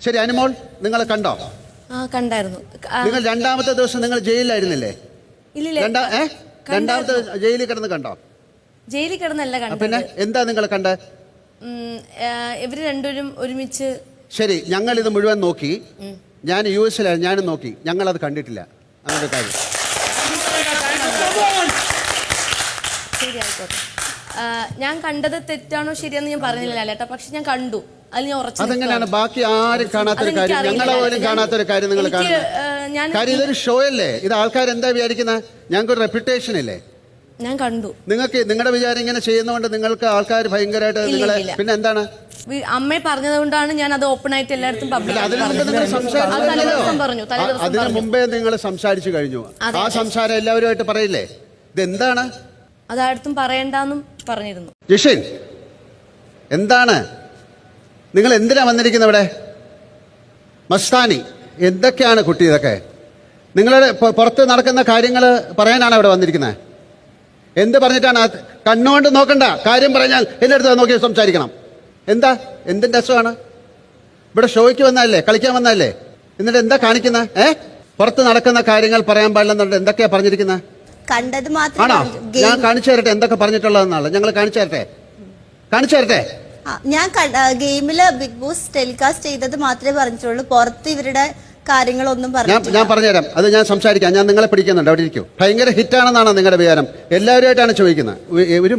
ശരി, അനുമോൾ നിങ്ങൾ കണ്ടോ? കണ്ടായിരുന്നു. നിങ്ങൾ രണ്ടാമത്തെ ദിവസം നിങ്ങൾ ജയിലിലായിരുന്നില്ലേ? രണ്ടാമത്തെ ജയിലിൽ കിടന്ന് കണ്ടോ? ജയിലിൽ കിടന്നല്ല കണ്ടത്. പിന്നെ എന്താ നിങ്ങൾ കണ്ടത്? ഇവര് രണ്ടുപേരും ഒരുമിച്ച്. ശരി, ഞങ്ങൾ ഇത് മുഴുവൻ നോക്കി. ഞാൻ US-ലായിരുന്നു, ഞാനും നോക്കി. ഞങ്ങൾ അത് കണ്ടിട്ടില്ല. അങ്ങനെ കാര്യം. ശരി, ആയിക്കോട്ടെ. ഞാൻ കണ്ടത് തെറ്റാണോ ശരിയാന്ന് ഞാൻ പറഞ്ഞില്ല ലാലേട്ടാ, പക്ഷെ ഞാൻ കണ്ടു. അതിൽ ഞാൻ ഉറച്ചു. അതെങ്ങനെയാണ് ബാക്കി ആരും കാണാത്തൊരു കാര്യം, ഞങ്ങളെ പോലും കാണാത്തൊരു കാര്യം നിങ്ങൾ കാണുന്നത്? കാര്യം ഇതൊരു ഷോ അല്ലേ? ഇത് ആൾക്കാർ എന്താ വിചാരിക്കുന്നത്? ഞങ്ങൾക്ക് ഒരു റെപ്യൂട്ടേഷൻ ഇല്ലേ? ഞാൻ കണ്ടു. നിങ്ങൾക്ക് നിങ്ങളുടെ വിചാരം ഇങ്ങനെ ചെയ്യുന്നതുകൊണ്ട് നിങ്ങൾക്ക് ആൾക്കാർ ഭയങ്കരമായിട്ട് നിങ്ങളെ പിന്നെ എന്താണ്? അമ്മയെ പറഞ്ഞത് കൊണ്ടാണ് ഞാൻ അത് ഓപ്പൺ ആയിട്ട് എല്ലായിടത്തും പബ്ലിക് പറഞ്ഞു. അതിന് മുമ്പേ നിങ്ങൾ സംസാരിച്ചു കഴിഞ്ഞു. ആ സംസാരം എല്ലാവരുമായിട്ട് പറയില്ലേ? ഇതെന്താണ്? അതായിടത്തും പറയണ്ടെന്നും പറഞ്ഞിരുന്നു. ജിഷിൻ, എന്താണ് നിങ്ങൾ എന്തിനാ വന്നിരിക്കുന്നത് ഇവിടെ? മസ്താനി, എന്തൊക്കെയാണ് കുട്ടി ഇതൊക്കെ? നിങ്ങളുടെ പുറത്ത് നടക്കുന്ന കാര്യങ്ങൾ പറയാനാണ് ഇവിടെ വന്നിരിക്കുന്നത്. എന്ത് പറഞ്ഞിട്ടാണ്? കണ്ണുകൊണ്ട് നോക്കണ്ട, കാര്യം പറഞ്ഞാൽ എൻ്റെ അടുത്ത് നോക്കി സംസാരിക്കണം. എന്താ, എന്തിൻ്റെ അസുഖമാണ്? ഇവിടെ ഷോയ്ക്ക് വന്നതല്ലേ, കളിക്കാൻ വന്നതല്ലേ? എന്നിട്ട് എന്താ കാണിക്കുന്നത്? പുറത്ത് നടക്കുന്ന കാര്യങ്ങൾ പറയാൻ പാടില്ലെന്നുണ്ട്. എന്തൊക്കെയാ പറഞ്ഞിരിക്കുന്നത്? കണ്ടത് മാത്രം. ആണോ? ഞാൻ കാണിച്ചു തരട്ടെ എന്തൊക്കെ പറഞ്ഞിട്ടുള്ളതെന്നാണ്. ഞങ്ങൾ കാണിച്ചു തരട്ടെ. ഞാൻ ഗെയിമില് ബിഗ് ബോസ് ടെലികാസ്റ്റ് ചെയ്തത് മാത്രമേ പറഞ്ഞിട്ടുള്ളൂ. പുറത്ത് ഇവരുടെ കാര്യങ്ങളൊന്നും ഞാൻ പറഞ്ഞുതരാം. അത് ഞാൻ സംസാരിക്കാം. ഞാൻ നിങ്ങളെ പിടിക്കുന്നുണ്ട്, അവിടെ ഇരിക്കും. ഭയങ്കര ഹിറ്റാണെന്നാണ് നിങ്ങളുടെ വിചാരം. എല്ലാവരുമായിട്ടാണ് ചോദിക്കുന്നത്. ഒരു